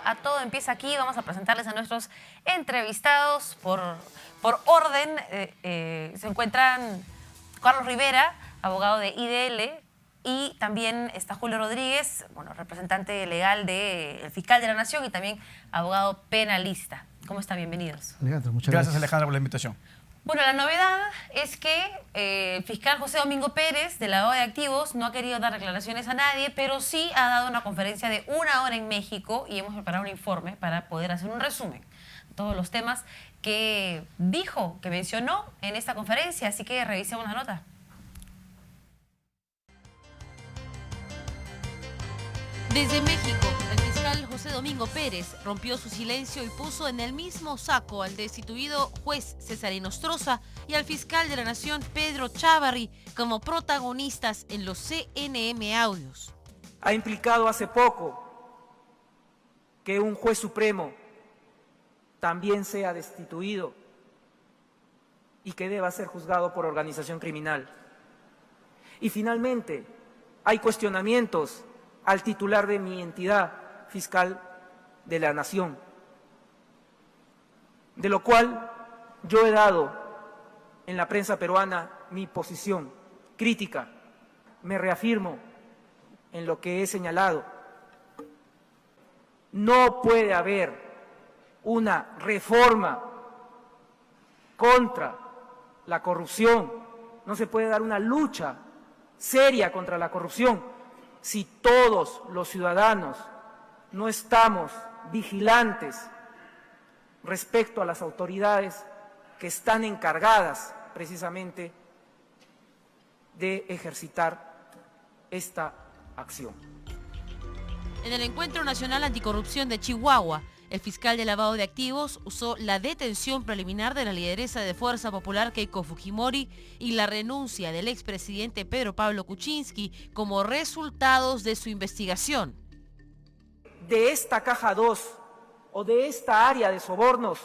a Todo Empieza Aquí. Vamos a presentarles a nuestros entrevistados por orden. Se encuentran Carlos Rivera, abogado de IDL, y también está Julio Rodríguez, representante legal del fiscal de la Nación y también abogado penalista. ¿Cómo están? Bienvenidos. Alejandro, muchas gracias. Gracias, Alejandra, por la invitación. Bueno, la novedad es que el fiscal José Domingo Pérez, de lavado de activos, no ha querido dar declaraciones a nadie, pero sí ha dado una conferencia de 1 hora en México y hemos preparado un informe para poder hacer un resumen de todos los temas que dijo, que mencionó en esta conferencia. Así que revisemos la nota. Desde México, el fiscal José Domingo Pérez rompió su silencio y puso en el mismo saco al destituido juez César Inostroza y al fiscal de la Nación Pedro Chávarri como protagonistas en los CNM audios. Ha implicado hace poco que un juez supremo también sea destituido y que deba ser juzgado por organización criminal. Y finalmente, hay cuestionamientos al titular de mi entidad, fiscal de la Nación, de lo cual yo he dado en la prensa peruana mi posición crítica. Me reafirmo en lo que he señalado. No puede haber una reforma contra la corrupción, no se puede dar una lucha seria contra la corrupción si todos los ciudadanos no estamos vigilantes respecto a las autoridades que están encargadas precisamente de ejercitar esta acción. En el Encuentro Nacional Anticorrupción de Chihuahua, el fiscal de lavado de activos usó la detención preliminar de la lideresa de Fuerza Popular Keiko Fujimori y la renuncia del expresidente Pedro Pablo Kuczynski como resultados de su investigación. De esta caja 2 o de esta área de sobornos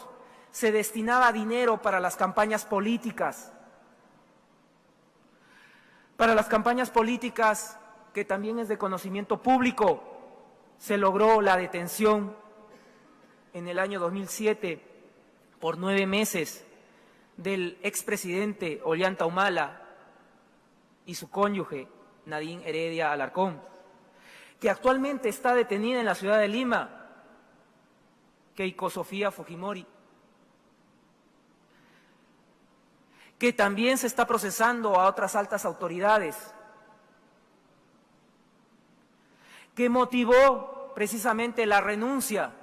se destinaba dinero para las campañas políticas. Para las campañas políticas, que también es de conocimiento público, se logró la detención en el año 2007 por 9 meses del expresidente Ollanta Humala y su cónyuge Nadine Heredia Alarcón, que actualmente está detenida en la ciudad de Lima, Keiko Sofía Fujimori, que también se está procesando a otras altas autoridades, que motivó precisamente la renuncia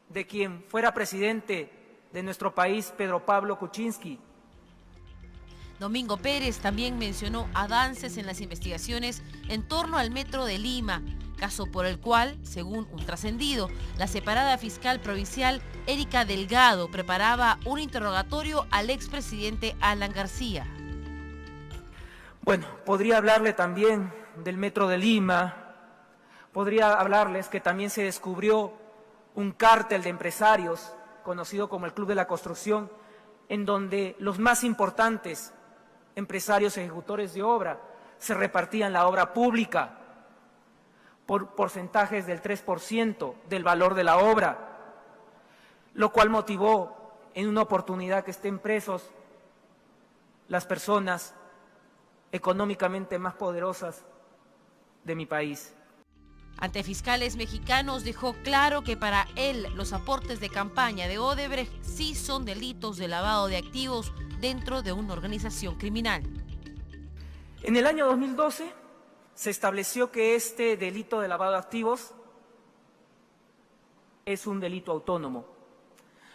de quien fuera presidente de nuestro país, Pedro Pablo Kuczynski. Domingo Pérez también mencionó avances en las investigaciones en torno al Metro de Lima, caso por el cual, según un trascendido, la separada fiscal provincial Erika Delgado preparaba un interrogatorio al expresidente Alan García. Bueno, podría hablarle también del Metro de Lima, podría hablarles que también se descubrió un cártel de empresarios, conocido como el Club de la Construcción, en donde los más importantes empresarios ejecutores de obra se repartían la obra pública por porcentajes del 3% del valor de la obra, lo cual motivó en una oportunidad que estén presos las personas económicamente más poderosas de mi país. Ante fiscales mexicanos dejó claro que para él los aportes de campaña de Odebrecht sí son delitos de lavado de activos dentro de una organización criminal. En el año 2012 se estableció que este delito de lavado de activos es un delito autónomo.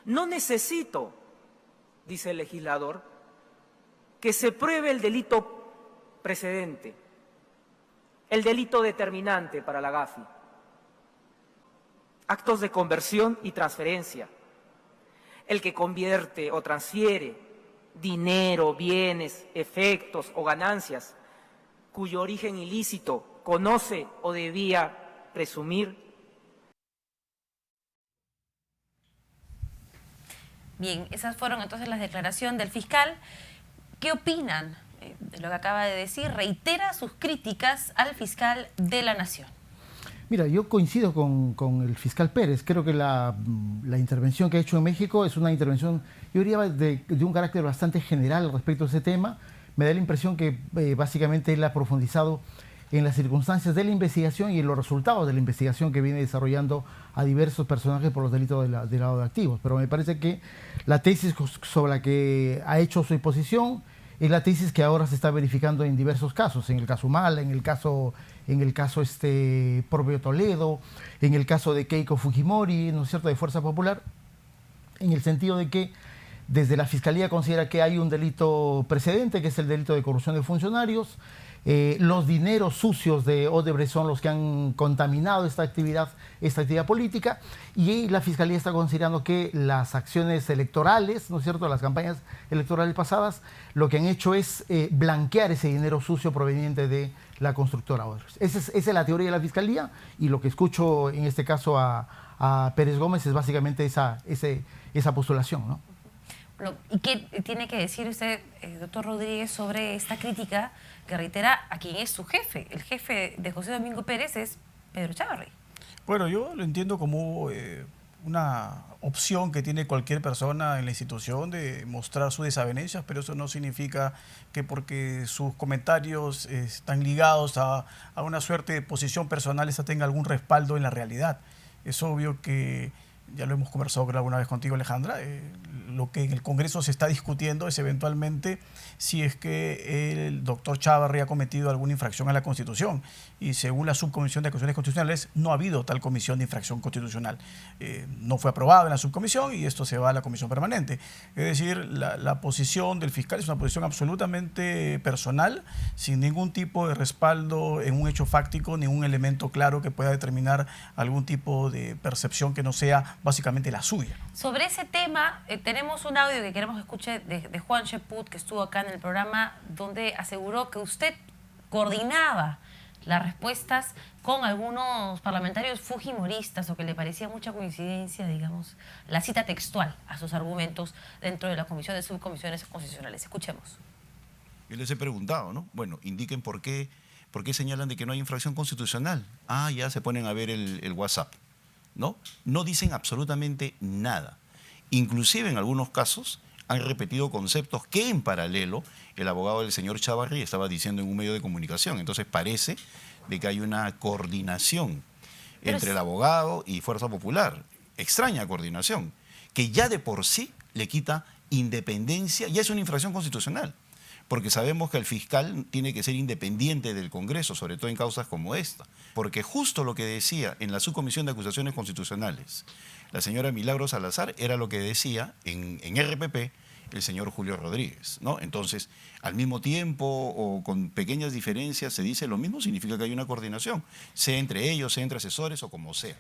No necesito, dice el legislador, que se pruebe el delito precedente, el delito determinante para la GAFI, actos de conversión y transferencia, el que convierte o transfiere dinero, bienes, efectos o ganancias cuyo origen ilícito conoce o debía presumir. Bien, esas fueron entonces las declaraciones del fiscal. ¿Qué opinan de lo que acaba de decir? Reitera sus críticas al fiscal de la Nación. Mira, yo coincido con el fiscal Pérez. Creo que la intervención que ha hecho en México es una intervención, yo diría, de un carácter bastante general respecto a ese tema. Me da la impresión que básicamente él ha profundizado en las circunstancias de la investigación y en los resultados de la investigación que viene desarrollando a diversos personajes por los delitos de lavado de activos. Pero me parece que la tesis sobre la que ha hecho su exposición es la tesis que ahora se está verificando en diversos casos, en el caso Humala, en el caso propio Toledo, en el caso de Keiko Fujimori, ¿no es cierto?, de Fuerza Popular, en el sentido de que desde la Fiscalía considera que hay un delito precedente, que es el delito de corrupción de funcionarios. Los dineros sucios de Odebrecht son los que han contaminado esta actividad política, y la Fiscalía está considerando que las acciones electorales, ¿no es cierto?, las campañas electorales pasadas, lo que han hecho es blanquear ese dinero sucio proveniente de la constructora Odebrecht. Esa es la teoría de la Fiscalía, y lo que escucho en este caso a Pérez Gómez es básicamente esa postulación, ¿no? Bueno, ¿y qué tiene que decir usted, doctor Rodríguez, sobre esta crítica que reitera a quien es su jefe? El jefe de José Domingo Pérez es Pedro Echavarri. Bueno, yo lo entiendo como una opción que tiene cualquier persona en la institución de mostrar sus desavenencias, pero eso no significa que porque sus comentarios están ligados a una suerte de posición personal, esa tenga algún respaldo en la realidad. Es obvio que, ya lo hemos conversado alguna vez contigo, Alejandra, lo que en el Congreso se está discutiendo es eventualmente si es que el doctor Echavarri ha cometido alguna infracción a la Constitución. Y según la Subcomisión de Acusaciones Constitucionales, no ha habido tal comisión de infracción constitucional. No fue aprobado en la subcomisión y esto se va a la comisión permanente. Es decir, la posición del fiscal es una posición absolutamente personal, sin ningún tipo de respaldo en un hecho fáctico, ningún elemento claro que pueda determinar algún tipo de percepción que no sea básicamente la suya. Sobre ese tema, tenemos un audio que queremos que escuche de Juan Cheput, que estuvo acá en el programa, donde aseguró que usted coordinaba las respuestas con algunos parlamentarios fujimoristas, o que le parecía mucha coincidencia, digamos, la cita textual a sus argumentos dentro de la Comisión de Subcomisiones Constitucionales. Escuchemos. Yo les he preguntado, ¿no? Bueno, indiquen por qué señalan de que no hay infracción constitucional. Ah, ya se ponen a ver el WhatsApp, ¿no? No dicen absolutamente nada. Inclusive en algunos casos han repetido conceptos que en paralelo el abogado del señor Echavarri estaba diciendo en un medio de comunicación. Entonces parece de que hay una coordinación entre el abogado y Fuerza Popular. Extraña coordinación, que ya de por sí le quita independencia, y es una infracción constitucional. Porque sabemos que el fiscal tiene que ser independiente del Congreso, sobre todo en causas como esta. Porque justo lo que decía en la Subcomisión de Acusaciones Constitucionales la señora Milagros Salazar era lo que decía en RPP el señor Julio Rodríguez, ¿no? Entonces, al mismo tiempo o con pequeñas diferencias se dice lo mismo, significa que hay una coordinación, sea entre ellos, sea entre asesores o como sea.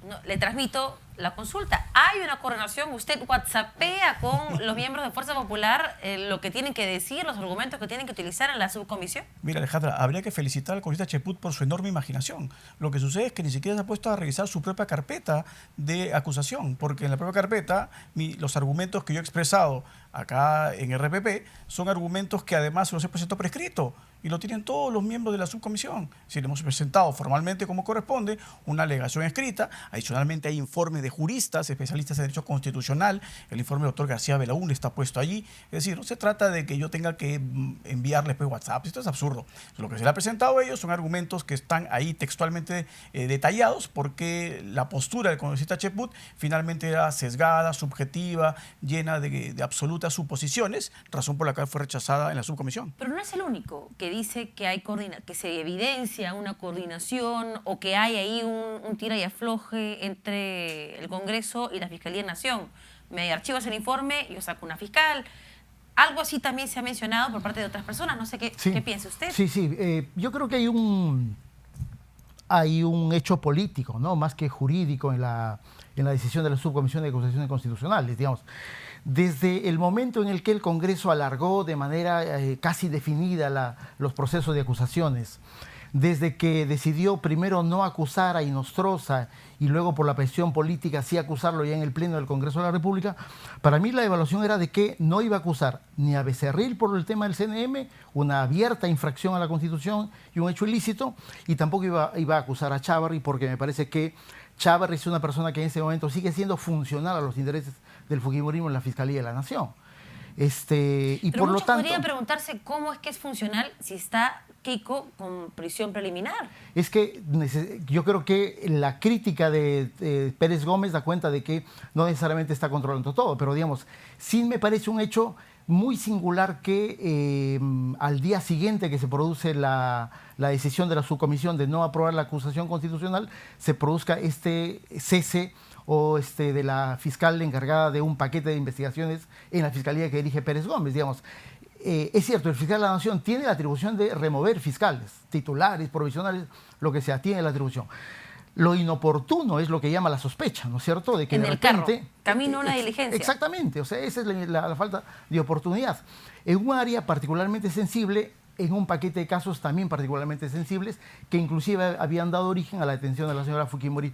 No, le transmito la consulta. ¿Hay una coordinación? ¿Usted whatsappea con los miembros de Fuerza Popular lo que tienen que decir, los argumentos que tienen que utilizar en la subcomisión? Mira, Alejandra, habría que felicitar al congresista Cheput por su enorme imaginación. Lo que sucede es que ni siquiera se ha puesto a revisar su propia carpeta de acusación, porque en la propia carpeta los argumentos que yo he expresado acá en RPP son argumentos que además los he presentado por escrito y lo tienen todos los miembros de la subcomisión. Si le hemos presentado formalmente como corresponde una alegación escrita, adicionalmente hay informes de juristas, especialistas en derecho constitucional, el informe del doctor García Belaúnde está puesto allí. Es decir, no se trata de que yo tenga que enviarles pues WhatsApp, esto es absurdo. Lo que se le ha presentado a ellos son argumentos que están ahí textualmente detallados, porque la postura del congresista Cheput finalmente era sesgada, subjetiva, llena de absolutas suposiciones, razón por la cual fue rechazada en la subcomisión. Pero no es el único que dice que hay que se evidencia una coordinación o que hay ahí un tira y afloje entre el Congreso y la Fiscalía de Nación. Me archivas el informe, yo saco una fiscal. Algo así también se ha mencionado por parte de otras personas. No sé qué piensa usted. Sí. Yo creo que hay un hecho político, ¿no?, más que jurídico en la decisión de la Subcomisión de Acusaciones Constitucionales, digamos. Desde el momento en el que el Congreso alargó de manera casi definida los procesos de acusaciones, desde que decidió primero no acusar a Inostroza y luego por la presión política sí acusarlo ya en el Pleno del Congreso de la República, para mí la evaluación era de que no iba a acusar ni a Becerril por el tema del CNM, una abierta infracción a la Constitución y un hecho ilícito, y tampoco iba a acusar a Chávarri, porque me parece que Chávarri es una persona que en ese momento sigue siendo funcional a los intereses del fujimorismo en la Fiscalía de la Nación. Y Pero por lo muchos tanto, podrían preguntarse cómo es que es funcional si está Keiko con prisión preliminar. es que yo creo que la crítica de Pérez Gómez da cuenta de que no necesariamente está controlando todo, pero digamos, sí me parece un hecho muy singular que al día siguiente que se produce la decisión de la subcomisión de no aprobar la acusación constitucional, se produzca este cese o de la fiscal encargada de un paquete de investigaciones en la fiscalía que dirige Pérez Gómez, digamos. Es cierto, el fiscal de la Nación tiene la atribución de remover fiscales, titulares, provisionales, lo que sea, tiene la atribución. Lo inoportuno es lo que llama la sospecha, ¿no es cierto? De que En de el repente, carro, camino a una diligencia. Exactamente, o sea, esa es la falta de oportunidad. En un área particularmente sensible, en un paquete de casos también particularmente sensibles, que inclusive habían dado origen a la detención de la señora Fujimori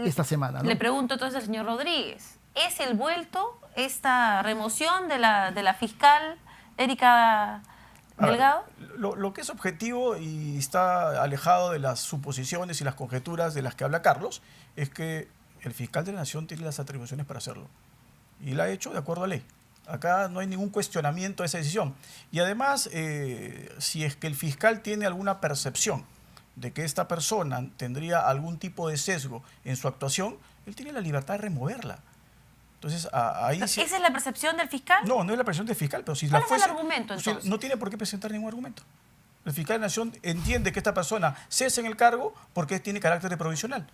esta semana, ¿no? Le pregunto entonces al señor Rodríguez, ¿es el vuelto esta remoción de la fiscal Erika Delgado? Lo que es objetivo y está alejado de las suposiciones y las conjeturas de las que habla Carlos es que el fiscal de la Nación tiene las atribuciones para hacerlo. Y la ha hecho de acuerdo a ley. Acá no hay ningún cuestionamiento de esa decisión. Y además, si es que el fiscal tiene alguna percepción de que esta persona tendría algún tipo de sesgo en su actuación, él tiene la libertad de removerla. Entonces, ahí sí. ¿Esa es la percepción del fiscal? No, no es la percepción del fiscal, pero si ¿Cuál la es el fuese, argumento, entonces? no tiene por qué presentar ningún argumento. El fiscal de la Nación entiende que esta persona cese en el cargo porque tiene carácter de provisional.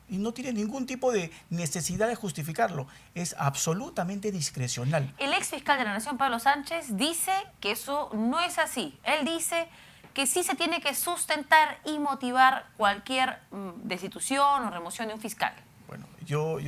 Y no tiene ningún tipo de necesidad de justificarlo. Es absolutamente discrecional. El ex fiscal de la Nación, Pablo Sánchez, dice que eso no es así. Él dice que sí se tiene que sustentar y motivar cualquier destitución o remoción de un fiscal. Bueno, yo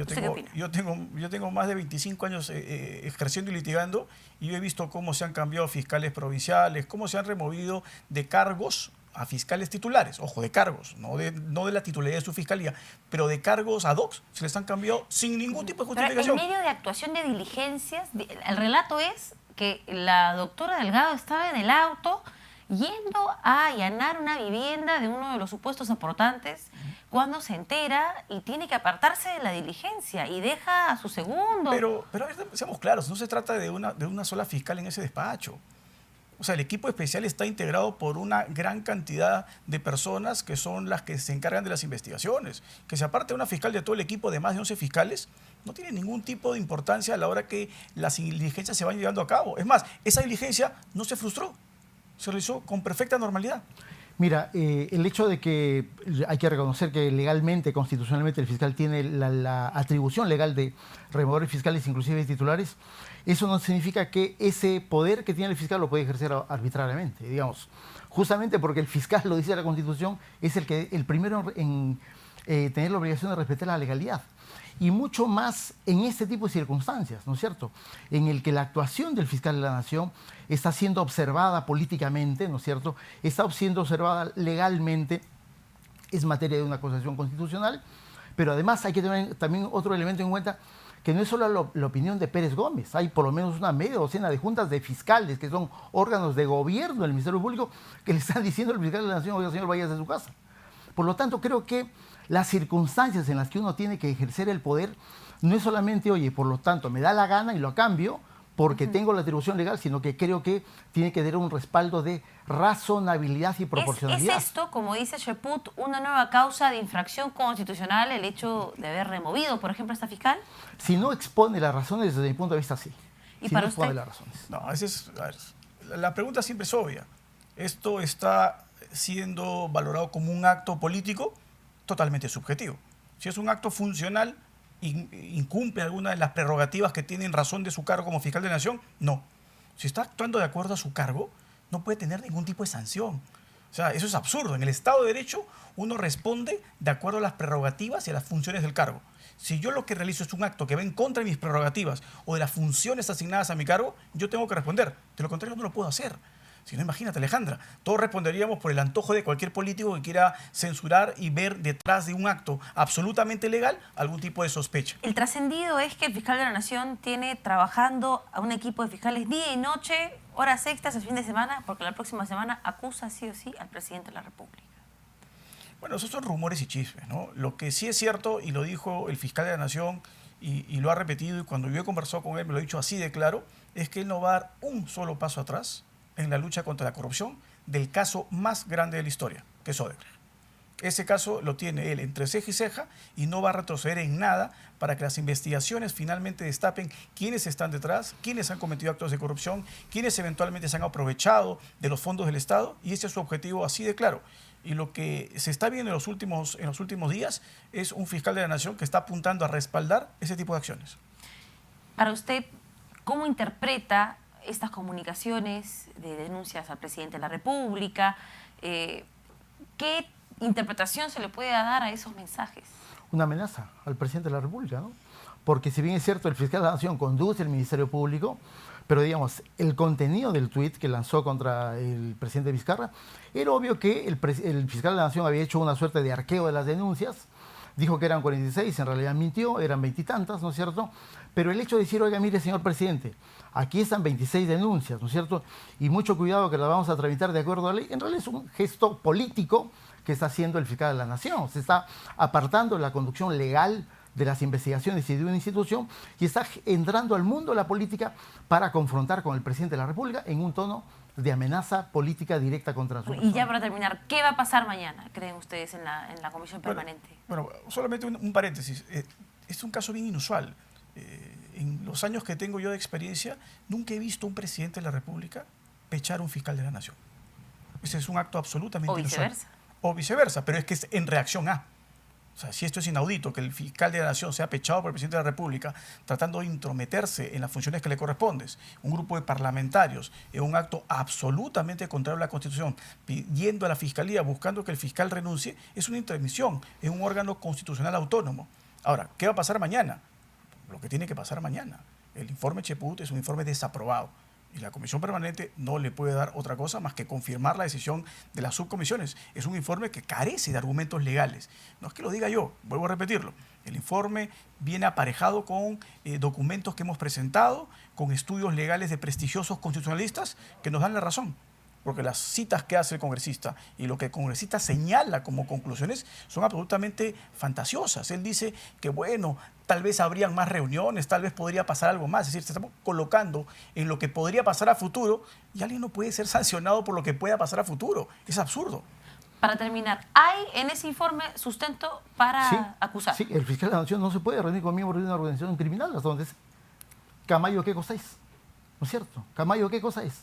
tengo más de 25 años ejerciendo y litigando, y yo he visto cómo se han cambiado fiscales provinciales, cómo se han removido de cargos a fiscales titulares, ojo, de cargos, no de la titularidad de su fiscalía, pero de cargos ad hoc, se les han cambiado sin ningún tipo de justificación. Pero en medio de actuación de diligencias, el relato es que la doctora Delgado estaba en el auto yendo a allanar una vivienda de uno de los supuestos aportantes cuando se entera y tiene que apartarse de la diligencia y deja a su segundo. Pero a ver, seamos claros, no se trata de una sola fiscal en ese despacho. O sea, el equipo especial está integrado por una gran cantidad de personas que son las que se encargan de las investigaciones. Que se aparte una fiscal de todo el equipo de más de 11 fiscales no tiene ningún tipo de importancia a la hora que las diligencias se van llevando a cabo. Es más, esa diligencia no se frustró, se realizó con perfecta normalidad. Mira, el hecho de que hay que reconocer que legalmente, constitucionalmente, el fiscal tiene la atribución legal de remover fiscales, inclusive titulares, eso no significa que ese poder que tiene el fiscal lo puede ejercer arbitrariamente, digamos. Justamente porque el fiscal, lo dice la Constitución, es el primero en tener la obligación de respetar la legalidad. Y mucho más en este tipo de circunstancias, ¿no es cierto? En el que la actuación del fiscal de la Nación está siendo observada políticamente, ¿no es cierto? Está siendo observada legalmente, es materia de una acusación constitucional, pero además hay que tener también otro elemento en cuenta, que no es solo la opinión de Pérez Gómez, hay por lo menos una media docena de juntas de fiscales, que son órganos de gobierno del Ministerio Público, que le están diciendo al fiscal de la Nación: oiga, señor, váyase a su casa. Por lo tanto, creo que las circunstancias en las que uno tiene que ejercer el poder no es solamente, oye, por lo tanto, me da la gana y lo cambio porque tengo la atribución legal, sino que creo que tiene que tener un respaldo de razonabilidad y proporcionalidad. ¿Es esto, como dice Cheput, una nueva causa de infracción constitucional, el hecho de haber removido, por ejemplo, a esta fiscal? Si no expone las razones, desde mi punto de vista, sí. ¿Y si para no expone usted? las razones. No, a ver, la pregunta siempre es obvia. Esto está siendo valorado como un acto político totalmente subjetivo. Si es un acto funcional, ¿incumple alguna de las prerrogativas que tiene en razón de su cargo como fiscal de la Nación? No. Si está actuando de acuerdo a su cargo, no puede tener ningún tipo de sanción. O sea, eso es absurdo. En el Estado de Derecho, uno responde de acuerdo a las prerrogativas y a las funciones del cargo. Si yo lo que realizo es un acto que va en contra de mis prerrogativas o de las funciones asignadas a mi cargo, yo tengo que responder. De lo contrario, no lo puedo hacer. Si no, imagínate, Alejandra, todos responderíamos por el antojo de cualquier político que quiera censurar y ver detrás de un acto absolutamente legal algún tipo de sospecha. El trascendido es que el fiscal de la Nación tiene trabajando a un equipo de fiscales día y noche, horas extras el fin de semana, porque la próxima semana acusa sí o sí al presidente de la República. Bueno, esos son rumores y chismes, ¿no? Lo que sí es cierto, y lo dijo el fiscal de la Nación, y lo ha repetido, y cuando yo he conversado con él me lo ha dicho así de claro, es que él no va a dar un solo paso atrás en la lucha contra la corrupción del caso más grande de la historia, que es Odebrecht. Ese caso lo tiene él entre ceja y ceja y no va a retroceder en nada para que las investigaciones finalmente destapen quiénes están detrás, quiénes han cometido actos de corrupción, quiénes eventualmente se han aprovechado de los fondos del Estado, y ese es su objetivo así de claro. Y lo que se está viendo en los últimos días es un fiscal de la Nación que está apuntando a respaldar ese tipo de acciones. Para usted, ¿cómo interpreta estas comunicaciones de denuncias al presidente de la República? ¿Qué interpretación se le puede dar a esos mensajes? Una amenaza al presidente de la República, ¿no? Porque si bien es cierto, el fiscal de la Nación conduce el Ministerio Público, pero digamos, el contenido del tuit que lanzó contra el presidente Vizcarra, era obvio que el fiscal de la Nación había hecho una suerte de arqueo de las denuncias, dijo que eran 46, en realidad mintió, eran 20 y tantas, ¿no es cierto? Pero el hecho de decir, oiga, mire, señor presidente, aquí están 26 denuncias, ¿no es cierto? Y mucho cuidado que las vamos a tramitar de acuerdo a la ley, en realidad es un gesto político que está haciendo el fiscal de la Nación. Se está apartando de la conducción legal de las investigaciones y de una institución y está entrando al mundo de la política para confrontar con el presidente de la República en un tono de amenaza política directa contra su persona. Y ya para terminar, ¿qué va a pasar mañana, creen ustedes, en la comisión permanente? Bueno, solamente un paréntesis. Es un caso bien inusual. En los años que tengo yo de experiencia, nunca he visto un presidente de la República pechar a un fiscal de la Nación. Ese es un acto absolutamente inusual. O viceversa, pero es que es en reacción a. O sea, si esto es inaudito, que el fiscal de la Nación sea pechado por el presidente de la República tratando de intrometerse en las funciones que le corresponden, un grupo de parlamentarios en un acto absolutamente contrario a la Constitución, pidiendo a la Fiscalía, buscando que el fiscal renuncie, es una intromisión en un órgano constitucional autónomo. Ahora, ¿qué va a pasar mañana? Lo que tiene que pasar mañana. El informe Cheput es un informe desaprobado. Y la comisión permanente no le puede dar otra cosa más que confirmar la decisión de las subcomisiones. Es un informe que carece de argumentos legales. No es que lo diga yo, vuelvo a repetirlo. El informe viene aparejado con documentos que hemos presentado, con estudios legales de prestigiosos constitucionalistas que nos dan la razón. Porque las citas que hace el congresista y lo que el congresista señala como conclusiones son absolutamente fantasiosas. Él dice que, bueno, tal vez habrían más reuniones, tal vez podría pasar algo más. Es decir, se estamos colocando en lo que podría pasar a futuro y alguien no puede ser sancionado por lo que pueda pasar a futuro. Es absurdo. Para terminar, ¿hay en ese informe sustento para acusar? Sí, el fiscal de la Nación no se puede reunir con miembros de una organización criminal. Hasta donde es Camayo, ¿qué cosa es? ¿No es cierto? Camayo, ¿qué cosa es?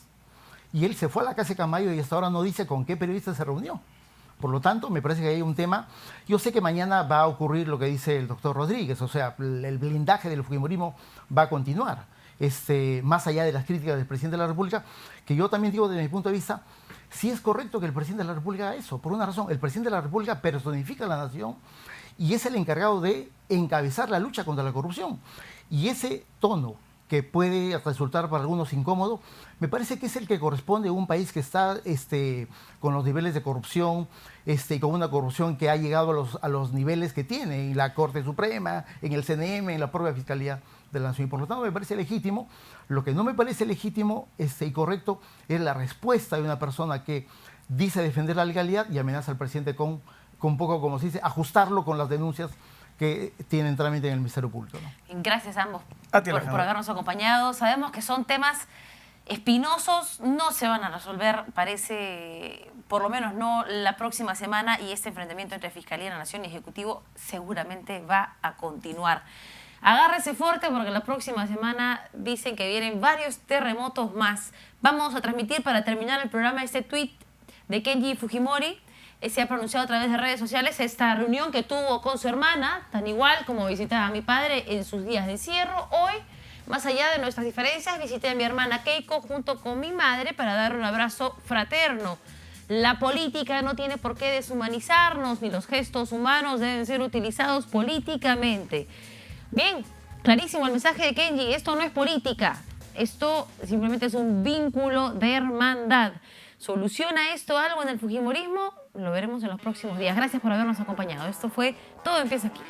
Y él se fue a la casa de Camayo y hasta ahora no dice con qué periodista se reunió. Por lo tanto, me parece que hay un tema. Yo sé que mañana va a ocurrir lo que dice el doctor Rodríguez, o sea, el blindaje del fujimorismo va a continuar, más allá de las críticas del presidente de la República, que yo también digo desde mi punto de vista, sí es correcto que el presidente de la República haga eso, por una razón. El presidente de la República personifica a la nación y es el encargado de encabezar la lucha contra la corrupción. Y ese tono que puede resultar para algunos incómodo, me parece que es el que corresponde a un país que está con los niveles de corrupción, con una corrupción que ha llegado a los niveles que tiene en la Corte Suprema, en el CNM, en la propia Fiscalía de la Nación. Y por lo tanto me parece legítimo. Lo que no me parece legítimo y correcto es la respuesta de una persona que dice defender la legalidad y amenaza al presidente con un poco, como se dice, ajustarlo con las denuncias que tienen trámite en el Ministerio Público, ¿no? Gracias a ambos por habernos acompañado. Sabemos que son temas espinosos, no se van a resolver, parece, por lo menos no la próxima semana, y este enfrentamiento entre Fiscalía, la Nación y Ejecutivo seguramente va a continuar. Agárrese fuerte porque la próxima semana dicen que vienen varios terremotos más. Vamos a transmitir para terminar el programa este tuit de Kenji Fujimori. Se ha pronunciado a través de redes sociales esta reunión que tuvo con su hermana, tan igual como visitaba a mi padre en sus días de encierro. Hoy, más allá de nuestras diferencias, visité a mi hermana Keiko junto con mi madre para darle un abrazo fraterno. La política no tiene por qué deshumanizarnos, ni los gestos humanos deben ser utilizados políticamente. Bien, clarísimo el mensaje de Kenji, esto no es política. Esto simplemente es un vínculo de hermandad. ¿Soluciona esto algo en el fujimorismo? Lo veremos en los próximos días. Gracias por habernos acompañado. Esto fue Todo Empieza Aquí.